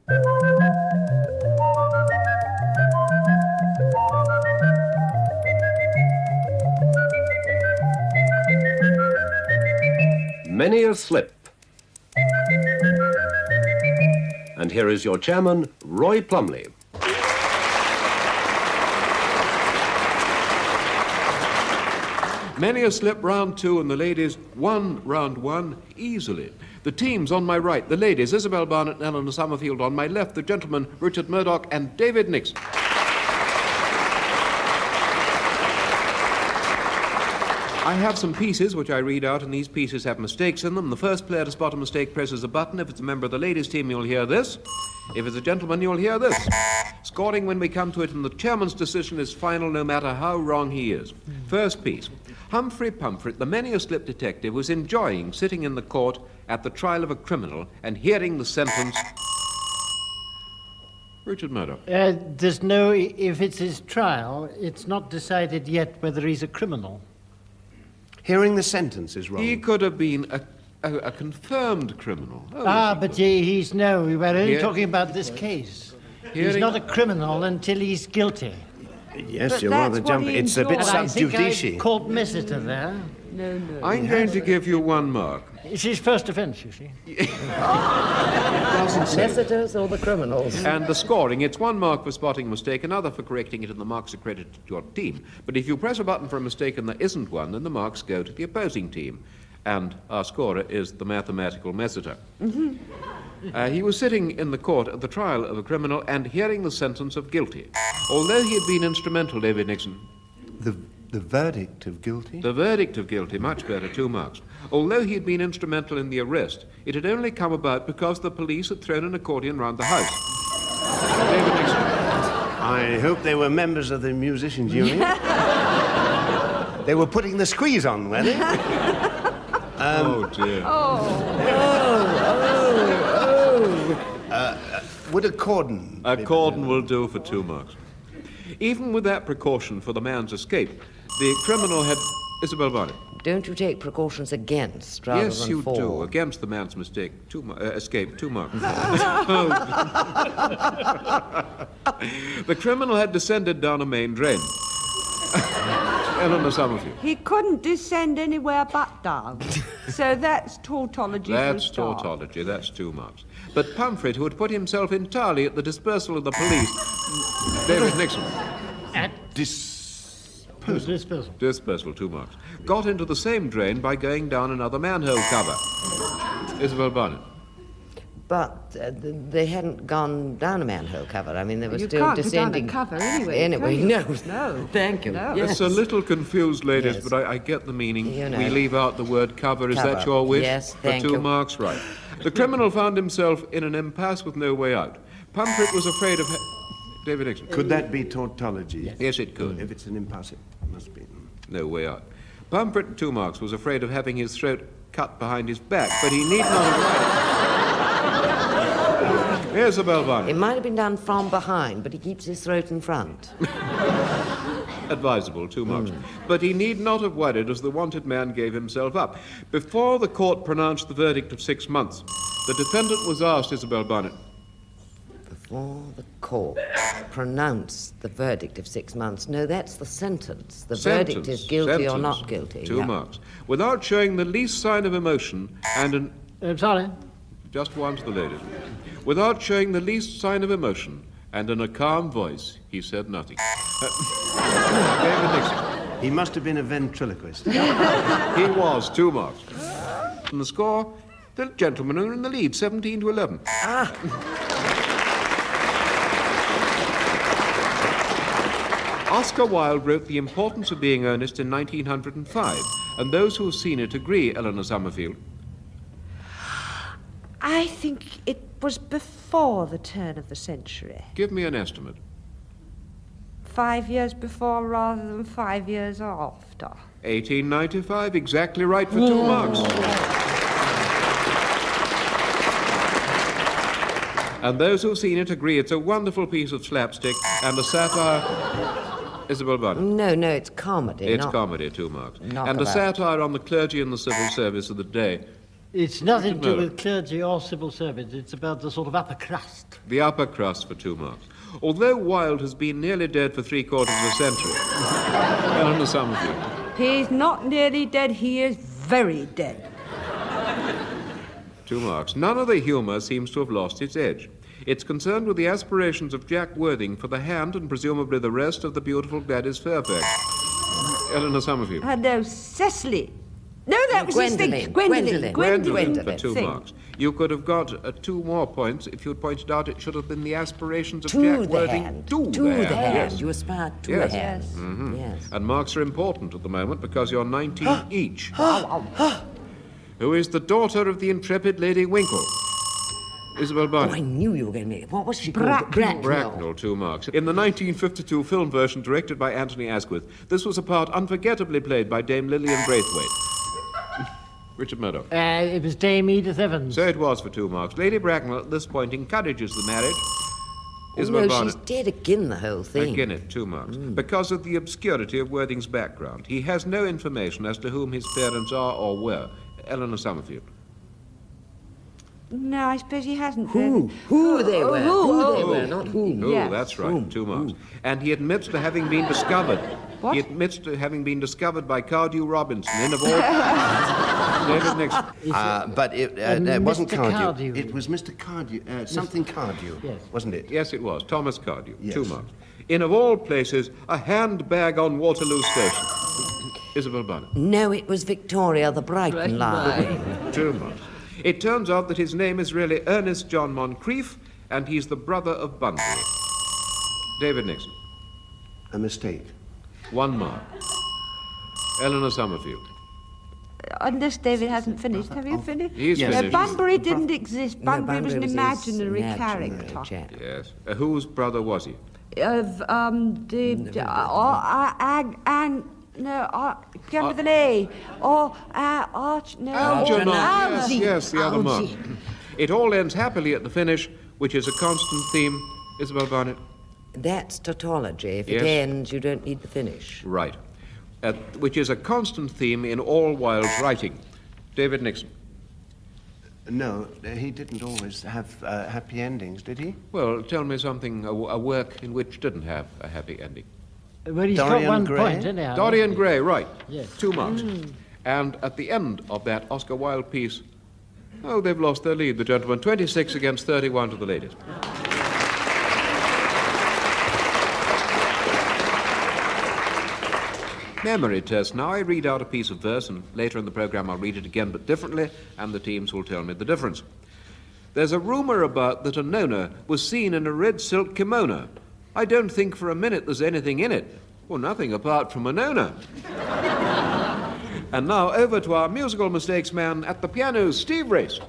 Many a slip. And here is your chairman, Roy Plomley. Many a slip, round two, and the ladies won round one easily. The teams on my right, the ladies, Isobel, Barnett, and Ellanena, Summerfield. On my left, the gentlemen, Richard Murdoch and David Nixon. I have some pieces which I read out, and these pieces have mistakes in them. The first player to spot a mistake presses a button. If it's a member of the ladies' team, you'll hear this. If it's a gentleman, you'll hear this. Scoring when we come to it, and the chairman's decision is final no matter how wrong he is. First piece. Humphrey Pumphrey, the many-a-slip detective, was enjoying sitting in the court at the trial of a criminal and hearing the sentence... Richard Murdoch. There's no... If it's his trial, it's not decided yet whether he's a criminal. Hearing the sentence is wrong. He could have been a confirmed criminal. But he's no... We're only talking about this case. He's not a criminal until he's guilty. Yes, but you're rather jumping. It's a bit sub judice. I think I caught Messiter there. No. I'm going to give you 1 mark. It's his first offence, you see. Messiters or the criminals? And the scoring, it's 1 mark for spotting a mistake, another for correcting it, and the marks are credited to your team. But if you press a button for a mistake and there isn't one, then the marks go to the opposing team. And our scorer is the mathematical Messiter. He was sitting in the court at the trial of a criminal and hearing the sentence of guilty. Although he had been instrumental, David Nixon. The verdict of guilty? The verdict of guilty, much better, 2 marks. Although he had been instrumental in the arrest, it had only come about because the police had thrown an accordion round the house. David Nixon. I hope they were members of the musicians' union. They were putting the squeeze on, were they? Oh, dear. Would a cordon... A cordon will do for 2 marks. Even with that precaution for the man's escape, the criminal had... Isobel Barnett. Don't you take precautions against rather Yes, than you for? do. Against the man's mistake. Escape, 2 marks. The criminal had descended down a main drain. Ellanena, Summerfield. He couldn't descend anywhere but down. So that's tautology. That's tautology. That's 2 marks. But Pumphrey, who had put himself entirely at the dispersal of the police... David Nixon. At dispersal. Dispersal, 2 marks. Got into the same drain by going down another manhole cover. Isobel Barnett. But they hadn't gone down a manhole cover. I mean, they were You still can't descending. go down a cover anyway. Anyway, can you? no. Thank you. No. Yes. It's a little confused, ladies, Yes. but I get the meaning. You know. We leave out the word cover. Is Cover. that your wish? Yes, for thank 2 you. marks, right. The criminal found himself in an impasse with no way out. Pumphrey was afraid of... David Nixon. Could that be tautology? Yes, it could. If it's an impasse, it must be. No way out. Pumphrey, 2 marks, was afraid of having his throat cut behind his back, but he need not have... Here's the bell barn. It might have been done from behind, but he keeps his throat in front. Advisable, 2 marks. But he need not have worried, as the wanted man gave himself up. Before the court pronounced the verdict of 6 months, the defendant was asked, Isobel Barnett. Before the court pronounced the verdict of 6 months. No, that's the sentence. The verdict is guilty or not guilty. 2 marks. Without showing the least sign of emotion and an... Sorry. Just one to the ladies. Without showing the least sign of emotion and in a calm voice, he said nothing. David Nixon. He must have been a ventriloquist. He was, 2 marks. And the score, the gentlemen are in the lead, 17-11. Oscar Wilde wrote The Importance of Being Earnest in 1905, and those who have seen it agree, Ellanena Summerfield. I think it was before the turn of the century. Give me an estimate. 5 years before rather than 5 years after. 1895, exactly right for 2 marks. And those who've seen it agree it's a wonderful piece of slapstick and a satire... Isobel Barnett. No, it's comedy. It's not comedy, 2 marks. not And a about- satire on the clergy and the civil service of the day. It's nothing to do with clergy or civil servants. It's about the sort of upper crust. The upper crust for 2 marks. Although Wilde has been nearly dead for 3/4 of a century. Ellanena Summerfield. He's not nearly dead, he is very dead. 2 marks. None of the humour seems to have lost its edge. It's concerned with the aspirations of Jack Worthing for the hand and presumably the rest of the beautiful Gladys Fairfax. Ellanena Summerfield. No, Cecily. No, that was Gwendolyn. his thing. Gwendolyn. Gwendolyn for 2 Thing. marks. You could have got 2 more points if you'd pointed out it should have been the aspirations of To Jack the Worthing. hand. To To the the hand. hand. Yes. You aspired to Yes. a hand. Yes. Yes. And marks are important at the moment because you're 19 each. Who is the daughter of the intrepid Lady Winkle? Isobel Oh, Barnett. I knew you were going to make it. What was she Bracknell. called? Bracknell, 2 marks. In the 1952 film version directed by Anthony Asquith, this was a part unforgettably played by Dame Lillian Braithwaite. Richard Murdoch. It was Dame Edith Evans. So it was for 2 marks. Lady Bracknell at this point encourages the marriage. Oh, Isobel no, Barnett. she's dead again, the whole thing. Again it, 2 marks. Because of the obscurity of Worthing's background. He has no information as to whom his parents are or were. Ellanena Summerfield. No, I suppose he hasn't. Who they were. Who they were, not whom. Oh, Yes. that's right, 2 marks. And he admits to having been discovered. What? He admits to having been discovered by Cardew Robinson, in of all... David Nixon. But it wasn't Mr. Cardew. Cardew. It was Mr. Cardew. Something Cardew, Yes. wasn't it? Yes, it was. Thomas Cardew, Yes. 2 marks. In of all places, a handbag on Waterloo Station. Isobel Barnett. No, it was Victoria, the Brighton line. 2 marks. It turns out that his name is really Ernest John Moncrief, and he's the brother of Bunbury. David Nixon. A mistake. 1 mark. Ellanena Summerfield. Unless David hasn't finished. Have you finished? He's Yes. finished. Bunbury didn't exist. No, Bunbury was an his imaginary character. chap. Yes. Whose brother was he? Of, begin with an A. Or, no. Algernon. Yes, Algy. yes, the other mark. It all ends happily at the finish, which is a constant theme. Isobel Barnett. That's tautology. If Yes. it ends, you don't need the finish. Right. Which is a constant theme in all Wilde's writing. David Nixon. No, he didn't always have happy endings, did he? Well, tell me something, a work in which didn't have a happy ending. Well, he's Dorian got one Gray? point, isn't he? Dorian Gray, right. Yes. 2 marks. And at the end of that Oscar Wilde piece, oh, they've lost their lead, the gentlemen. 26 against 31 to the ladies. Memory test. Now I read out a piece of verse, and later in the programme I'll read it again but differently, and the teams will tell me the difference. There's a rumour about that Anona was seen in a red silk kimono. I don't think for a minute there's anything in it. Well, nothing apart from Anona. And now over to our musical mistakes man at the piano, Steve Race.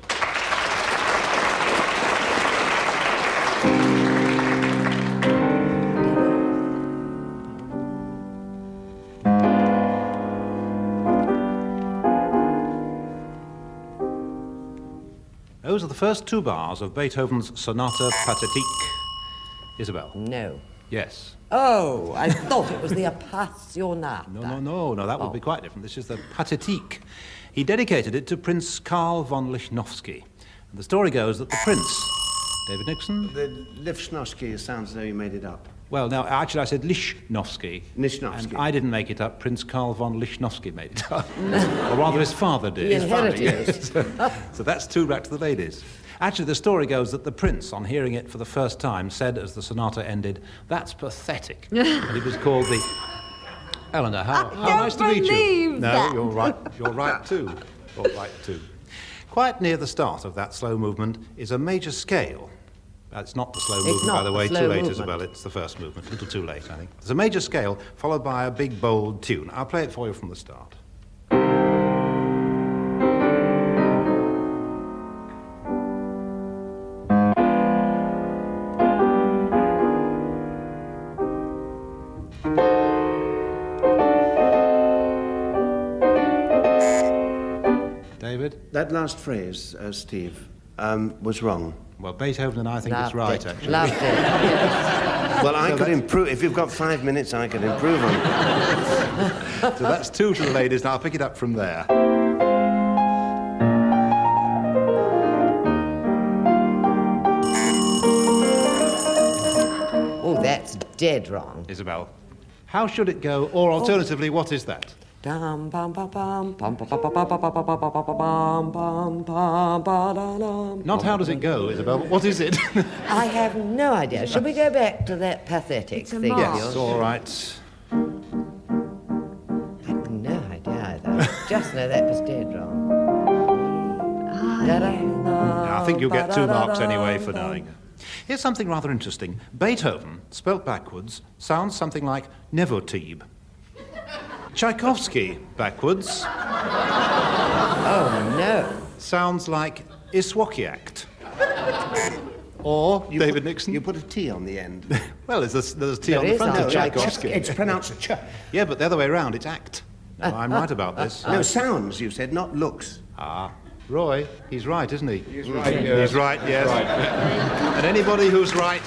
Those are the first 2 bars of Beethoven's Sonata Pathétique. Isobel. No. Yes. Oh, I thought it was the Appassionata. No, that would be quite different. This is the Pathétique. He dedicated it to Prince Karl von Lichnowsky. And the story goes that the prince, David Nixon? The Lichnowsky sounds as though you made it up. Well, no, actually I said Lichnowsky. Lichnowsky. And I didn't make it up. Prince Karl von Lichnowsky made it up. Or rather, his father did. He His father, inherited yes. So that's 2 back to the ladies. Actually, the story goes that the prince, on hearing it for the first time, said as the sonata ended, "That's pathetic." And it was called the... Eleanor, how nice to meet you. believe No, that. you're right. You're right too. You're right too. Quite near the start of that slow movement is a major scale. It's not the slow movement, by not the the way. slow Too late, movement. Isabel. It's the first movement. A little too late, I think. There's a major scale followed by a big, bold tune. I'll play it for you from the start. David? That last phrase, Steve, was wrong. Well, Beethoven and I think it's Loved right, it. actually. Loved it. Yes. Well, I could improve. If you've got 5 minutes, I could improve on it. So that's 2 to the ladies. Now I'll pick it up from there. dead wrong. Isabel. How should it go, or alternatively, what is that? Dum bum bum bum bum bum bum bum bum bum bum bum bum bum bum. Not how does it go, Isabel, but what is it? I have no idea. Should we go back to that pathetic It's a thing? march. Yes, all right. I have no idea either. Just know that was dead wrong. I think you'll get 2 marks anyway for knowing. Here's something rather interesting. Beethoven, spelt backwards, sounds something like Nevotib. Tchaikovsky, backwards, Oh, no. sounds like Iswakiact. Or David Nixon. You put a T on the end. Well, there's a T on the is front on of the Tchaikovsky. It's pronounced ch. Yeah, but the other way around, it's act. No, I'm right about this. No, sounds, you said, not looks. Ah, Roy, he's right, isn't he? He's right, yes. He's right, yes. And anybody who's right...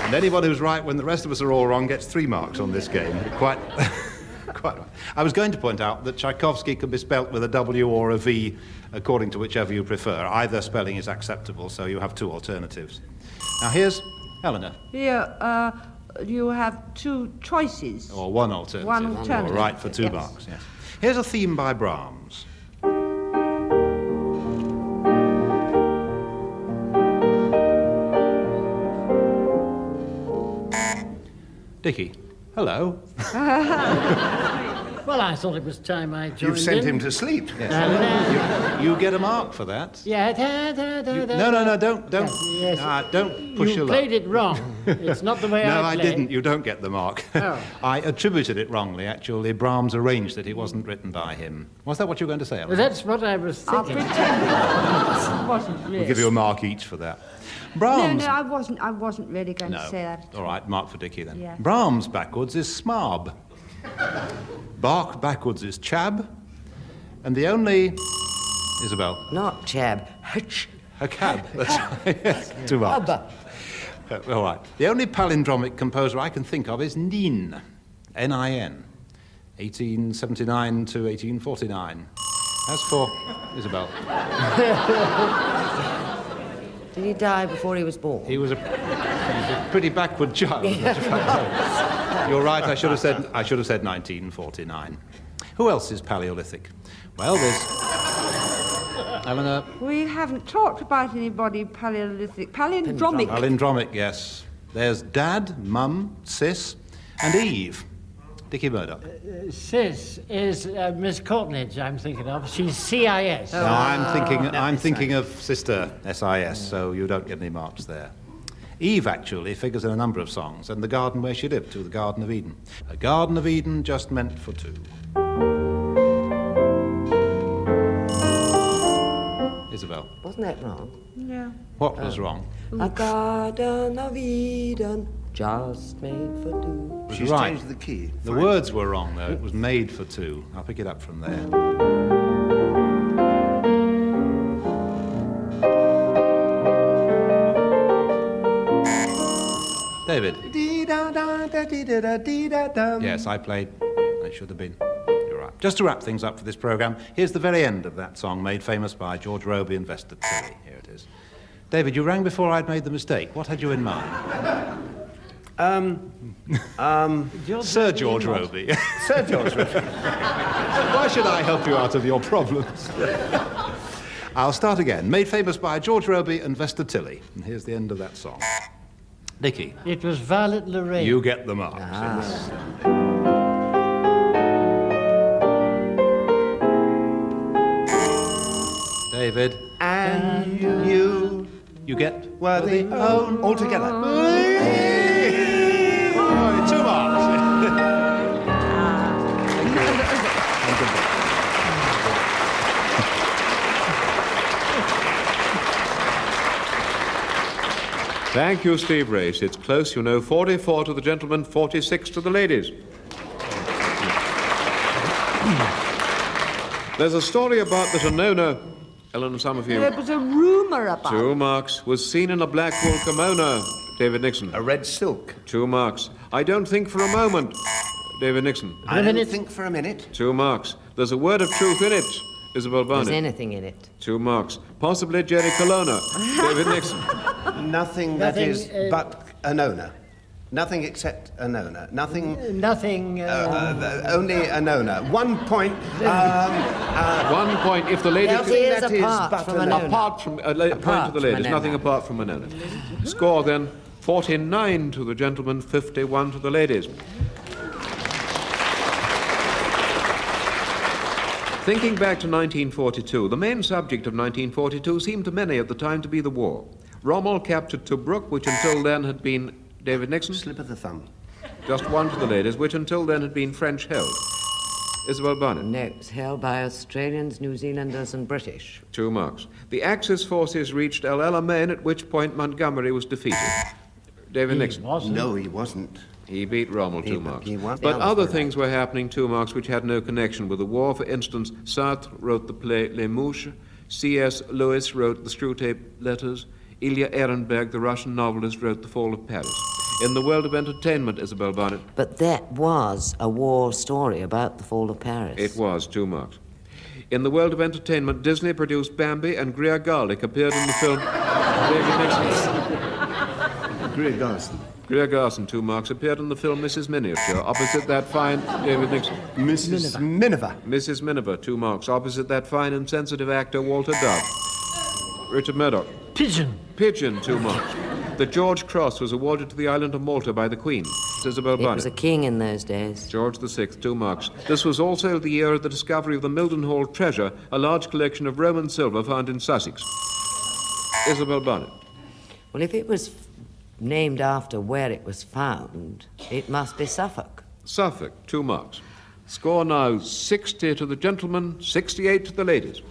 and anybody who's right when the rest of us are all wrong gets 3 marks on this game. Quite... quite right. I was going to point out that Tchaikovsky can be spelt with a W or a V, according to whichever you prefer. Either spelling is acceptable, so you have 2 alternatives. Now here's Ellanena. Here, you have 2 choices. Or 1 alternative. One alternative. You're right for 2 Yes. marks, yes. Here's a theme by Brahms. Dickie, hello. Well, I thought it was time I joined You've sent in. him to sleep. You get a mark for that. Yeah, No, don't Yes. don't push You your played luck. it wrong. It's not the way No, I I play. didn't. You don't get the mark. Oh. I attributed it wrongly, actually. Brahms arranged that it wasn't written by him. Was that what you were going to say, Well, Ellen? that's what I was I'll thinking. pretend it wasn't really. We'll give you a mark each for that. No, Brahms... no, I wasn't really going to say that. All right, mark for Dickie then. Yeah. Brahms backwards is smarb. Bach backwards is chab. And the only... Isabel. Not chab. Hutch. A cab. That's right. Yes, 2 marks. Hubba. All right. The only palindromic composer I can think of is Nin. N-I-N. 1879 to 1849. As for Isabel, Did he die before he was born? he was a pretty backward child. You're right. I should have said 1949. Who else is Paleolithic? Well, there's Ellanena. We haven't talked about anybody Paleolithic. Palindromic. Palindromic, yes. There's Dad, Mum, Sis, and Eve. Dickie Murdoch. Sis is Miss Courtnidge I'm thinking of. She's CIS. No, I'm thinking of Sister SIS, so you don't get any marks there. Eve actually figures in a number of songs, and the garden where she lived, to the Garden of Eden. A Garden of Eden just meant for 2. Isabel, Wasn't that wrong? Yeah. what was wrong? A garden of Eden, just made for 2. She's right. changed the key. The words were wrong, though. It was made for 2. I'll pick it up from there. David. Yes, I played. It should have been. You're right. Just to wrap things up for this programme, here's the very end of that song made famous by George Robey and Vesta Tilly. Here it is. David, you rang before I'd made the mistake. What had you in mind? Sir George Robey. Sir George. Why should I help you out of your problems? I'll start again. Made famous by George Robey and Vesta Tilly. And here's the end of that song. Dickie. It was Violet Lorraine. You get the marks. David. And You You get were the own altogether. Oh, 2 marks. Thank you, Steve Race. It's close, you know. 44 to the gentlemen, 46 to the ladies. There's a story about that Anona, Ellen Summerfield. There was a rumour about 2 marks. Was seen in a black wool kimono. David Nixon. A red silk. 2 marks. I don't think for a moment. David Nixon. I didn't think for a minute. 2 marks. There's a word of truth in it. Isobel Barnett. There's anything in it. 2 marks. Possibly Jerry Colonna. David Nixon. Nothing that is but Anona. Nothing except Anona. Nothing. Nothing. Only Anona. 1 point. 1 point if the ladies... Nothing is that is apart but from Anona. Anona. Apart from... point to the from ladies. Anona. Nothing apart from Anona. Score then, 49 to the gentlemen, 51 to the ladies. Thinking back to 1942, the main subject of 1942 seemed to many at the time to be the war. Rommel captured Tobruk, which until then had been... David Nixon? Slip of the thumb. Just 1 to the ladies, which until then had been French held. Isobel Barnett. No, it's held by Australians, New Zealanders and British. 2 marks. The Axis forces reached Ellanena, at which point Montgomery was defeated. David Nixon. No, he wasn't. He beat Rommel, 2 marks. he won. But other things were happening, 2 marks, which had no connection with the war. For instance, Sartre wrote the play Les Mouches. C.S. Lewis wrote the Screwtape Letters. Ilya Ehrenberg, the Russian novelist, wrote The Fall of Paris. In the world of entertainment, Isobel Barnett. But that was a war story about the fall of Paris. It was, 2 marks. In the world of entertainment, Disney produced Bambi, and Greer Garlick appeared in the film David Nixon. Greer Garson. Greer Garson, 2 marks, appeared in the film Mrs. Miniature. Opposite that fine David Nixon. Mrs. Miniver. Mrs. Miniver, 2 marks. Opposite that fine and sensitive actor Walter Dove. Richard Murdoch. Pigeon. Pigeon, 2 marks. The George Cross was awarded to the island of Malta by the Queen. Isobel It was a Barnett. king in those days. George VI, 2 marks. This was also the year of the discovery of the Mildenhall treasure, a large collection of Roman silver found in Sussex. Isobel Barnett. Well, if it was named after where it was found, it must be Suffolk. Suffolk, 2 marks. Score now 60 to the gentlemen, 68 to the ladies.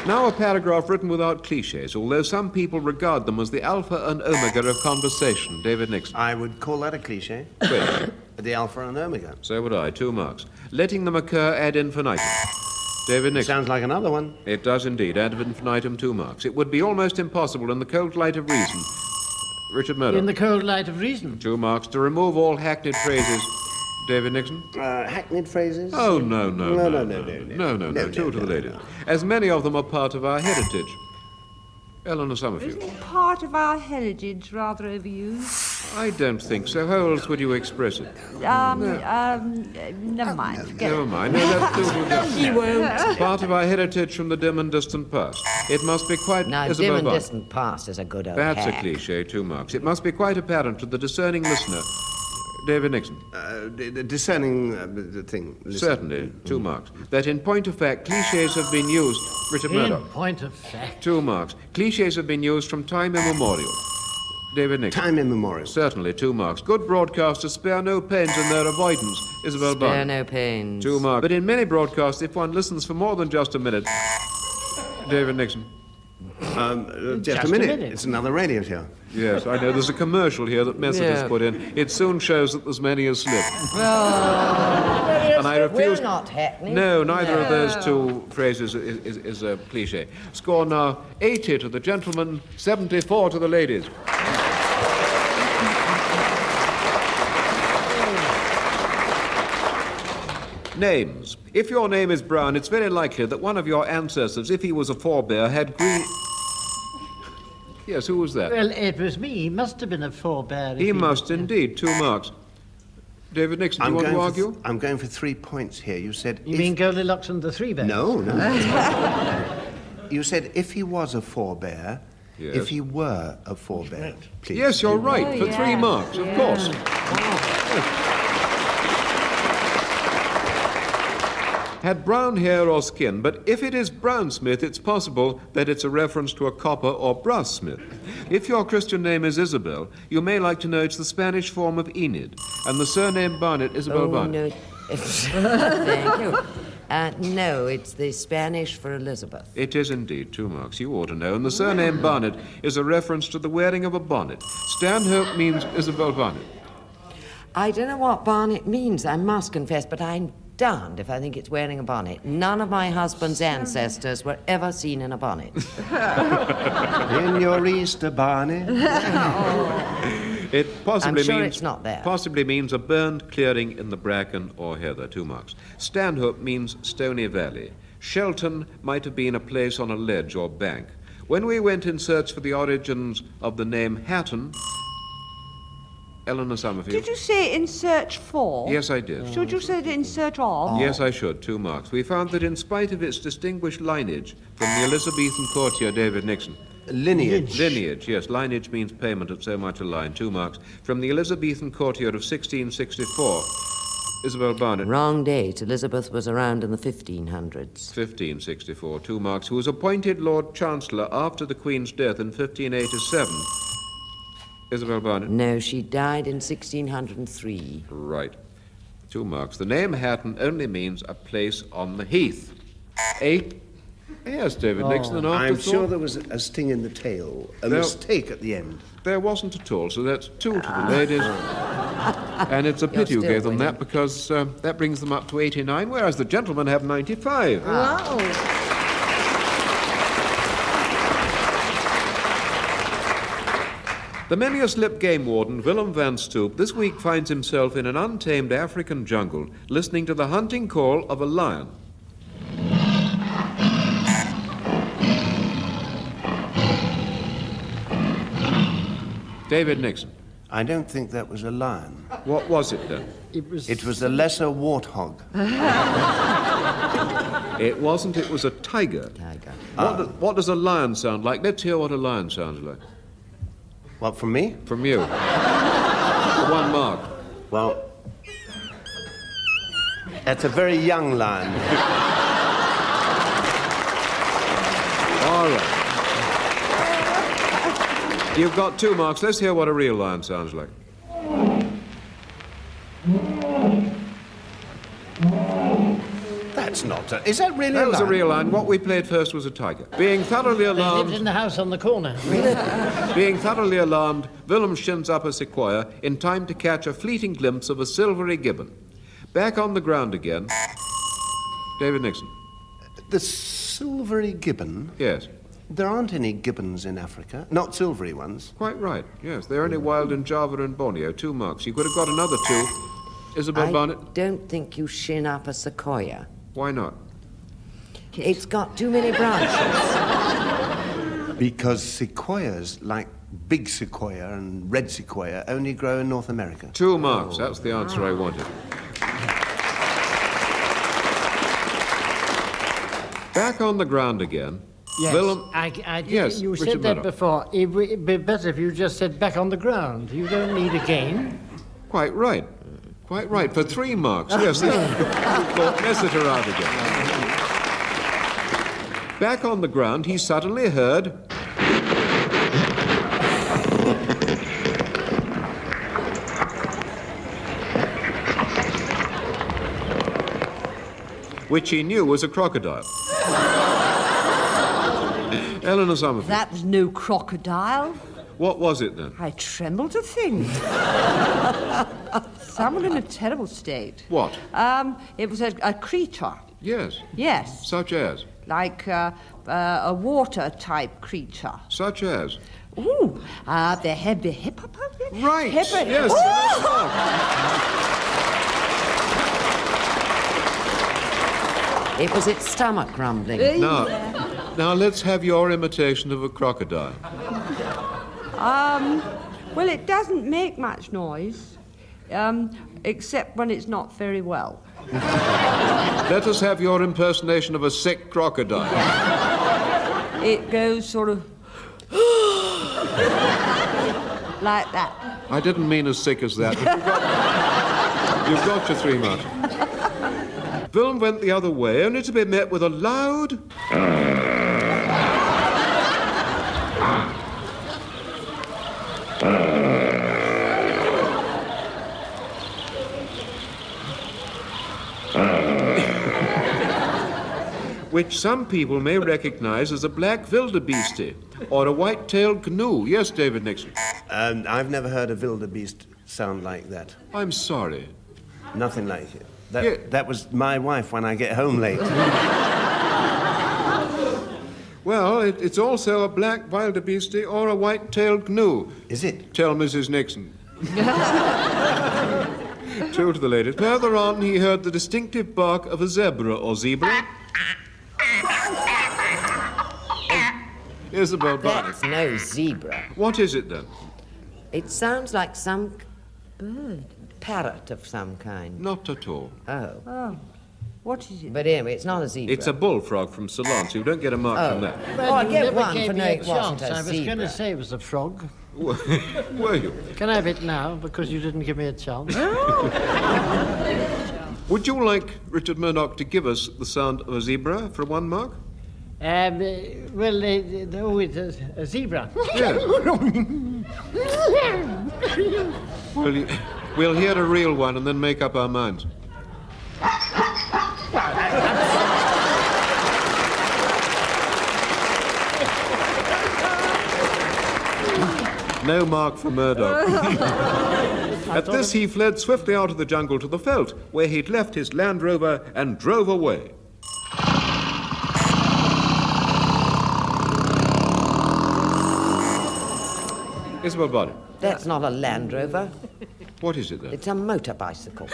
Now a paragraph written without cliches, although some people regard them as the alpha and omega of conversation. David Nixon. I would call that a cliche. Which? The alpha and omega. So would I, 2 marks. Letting them occur ad infinitum. David Nixon. Sounds like another one. It does indeed, ad infinitum, 2 marks. It would be almost impossible in the cold light of reason. Richard Murdoch. In the cold light of reason. 2 marks. To remove all hackneyed phrases. David Nixon. Hackneyed phrases? Oh, no. No. 2 to the ladies. As many of them are part of our heritage. Ellanena Summerfield. Isn't part of our heritage rather overused? I don't think so. How else would you express it? Never mind. Forget Never it. mind. No, that's too good. He won't. Part of our heritage from the dim and distant past. It must be quite... Now, Isobel dim and Barnett. distant past is a good old That's a hack. cliche, 2 marks. It must be quite apparent to the discerning listener. David Nixon. The discerning thing. Listen. Certainly, 2 marks. That in point of fact, cliches have been used... Richard In Murdoch. point of fact. 2 marks. Cliches have been used from time immemorial. David Nixon. Time immemorial. Certainly, 2 marks. Good broadcasters spare no pains in their avoidance. Isobel Spare Barnett. no pains. 2 marks. But in many broadcasts, if one listens for more than just a minute... David Nixon. Just a minute. It's another radio show. Yes, I know. There's a commercial here that Message has Yeah. put in. It soon shows that there's many a slip. And I refuse... We're not hackneyed. No, neither of those 2 phrases is a cliche. Score now 80 to the gentlemen, 74 to the ladies. Names. If your name is Brown, it's very likely that one of your ancestors, if he was a forebear, had green... Yes, who was that? Well, it was me. He must have been a forebear. He must indeed. 2 marks. David Nixon, do you want to argue? I'm going for 3 points here. You said... You mean Goldilocks and the Three Bears? No. You said if he was a forebear, Yes. if he were a forebear, please. Yes, you're right, for 3 marks, of course. Had brown hair or skin, but if it is Brownsmith, it's possible that it's a reference to a copper or brass smith. If your Christian name is Isobel, you may like to know it's the Spanish form of Enid, and the surname Barnett, Isobel Barnett. No. Thank you. No, it's the Spanish for Elizabeth. It is indeed, 2 marks, you ought to know, and the surname Barnett is a reference to the wearing of a bonnet. Stanhope means Isobel Barnett. I don't know what bonnet means, I must confess, but I'm darned if I think it's wearing a bonnet. None of my husband's ancestors were ever seen in a bonnet. In your Easter bonnet. It possibly I'm sure means, it's not there. Possibly means a burned clearing in the bracken or heather, 2 marks. Stanhope means stony valley. Shelton might have been a place on a ledge or bank. When we went in search for the origins of the name Hatton, Ellanena Summerfield. Did you say in search for? Yes, I did. Should you say it in search of? Yes, I should, 2 marks. We found that in spite of its distinguished lineage from the Elizabethan courtier David Nixon. Lineage. Lineage, yes. Lineage means payment at so much a line, 2 marks. From the Elizabethan courtier of 1664, Isobel Barnett. Wrong date. Elizabeth was around in the 1500s. 1564, 2 marks, who was appointed Lord Chancellor after the Queen's death in 1587. Isobel Barnett. No, she died in 1603. Right. 2 marks. The name Hatton only means a place on the heath. 8. Yes, David Nixon, an I'm afterthought. sure there was a sting in the tail, a mistake at the end. There wasn't at all, so that's 2 to the ladies. And it's a pity you still gave them winning. that, because that brings them up to 89, whereas the gentlemen have 95. Wow. The many-a-slip game warden, Willem van Stoop, this week finds himself in an untamed African jungle, listening to the hunting call of a lion. David Nixon. I don't think that was a lion. What was it then? It was a lesser warthog. It wasn't, it was a tiger. Tiger. What does a lion sound like? Let's hear what a lion sounds like. What, from me? From you. For 1 mark. Well, that's a very young lion. All right. You've got 2 marks. Let's hear what a real lion sounds like. That's not a... Is that really That a was a lion? real lion. What we played first was a tiger. Being thoroughly They lived alarmed, in the house on the corner. Willem shins up a sequoia in time to catch a fleeting glimpse of a silvery gibbon. Back on the ground again. David Nixon. The silvery gibbon? Yes. There aren't any gibbons in Africa. Not silvery ones. Quite right. Yes, they're only wild in Java and Borneo. 2 marks. You could have got another 2. Isobel Barnett. I don't think you shin up a sequoia. Why not? It's got too many branches. Because sequoias, like big sequoia and red sequoia, only grow in North America. 2 marks. That's the answer I wanted. Back on the ground again. Yes, Willem. yes, you Richard said that Murdoch. before. It would be better if you just said back on the ground. You don't need a game. Quite right. Quite right. For 3 marks. Yes. Caught Rossiter out again. Back on the ground, he suddenly heard. Which he knew was a crocodile. Ellanena Summerfield. That was no crocodile. What was it then? I tremble to think. Someone in a terrible state. What? It was a creature. Yes. Yes. Such as? Like a water-type creature. Such as? Ooh, the hippopotamus? Right. Yes. It was its stomach grumbling. Now let's have your imitation of a crocodile. Well, it doesn't make much noise, except when it's not very well. Let us have your impersonation of a sick crocodile. It goes sort of like that. I didn't mean as sick as that. You've got your 3 marks. Willem went the other way, only to be met with a loud... which some people may recognize as a black wildebeeste or a white-tailed canoe. Yes, David Nixon. I've never heard a wildebeest sound like that. I'm sorry. Nothing like it. Yeah. That was my wife when I get home late. Well, it's also a black wildebeeste or a white-tailed canoe. Is it? Tell Mrs. Nixon. Two to the ladies. Further on, he heard the distinctive bark of a zebra or zebra. Isobel Barnett. That's no zebra. What is it, then? It sounds like some bird. Parrot of some kind. Not at all. Oh. Oh, what is it? But anyway, it's not a zebra. It's a bullfrog from Ceylon, so you don't get a mark from that. Oh, I you get never one gave for me knowing a it wasn't chance. a I was going zebra. to say it was a frog. Were you? Can I have it now, because you didn't give me a chance? Would you like Richard Murdoch to give us the sound of a zebra for 1 mark? It's a zebra. Yes. We'll hear a real one and then make up our minds. No mark for Murdoch. At this, he fled swiftly out of the jungle to the veldt, where he'd left his Land Rover and drove away. Isobel Barnett. That's not a Land Rover. What is it, then? It's a motor bicycle.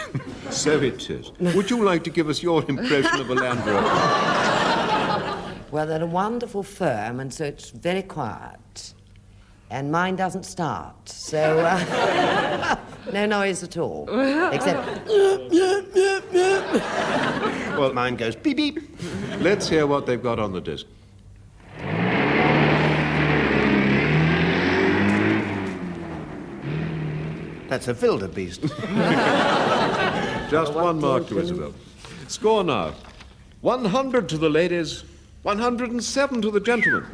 So it is. Would you like to give us your impression of a Land Rover? Well, they're a wonderful firm, and so it's very quiet. And mine doesn't start, so no noise at all, except... Well, mine goes beep, beep. Let's hear what they've got on the disc. That's a wildebeest. Just 1 mark to Isobel. Score now. 100 to the ladies, 107 to the gentlemen.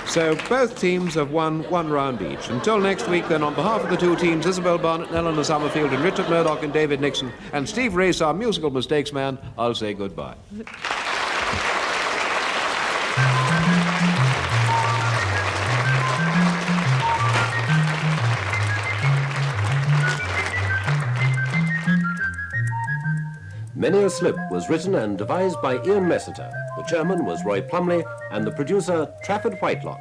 So both teams have won 1 round each. Until next week, then, on behalf of the 2 teams, Isobel Barnett, Ellanena Summerfield, and Richard Murdoch and David Nixon, and Steve Race, our musical mistakes man, I'll say goodbye. Many a Slip was written and devised by Ian Messiter. The chairman was Roy Plomley, and the producer, Trafford Whitelock.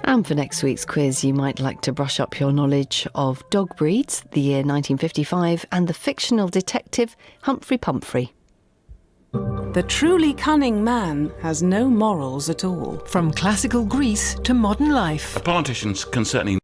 And for next week's quiz, you might like to brush up your knowledge of dog breeds, the year 1955, and the fictional detective Humphrey Pumphrey. The truly cunning man has no morals at all. From classical Greece to modern life. A politician can certainly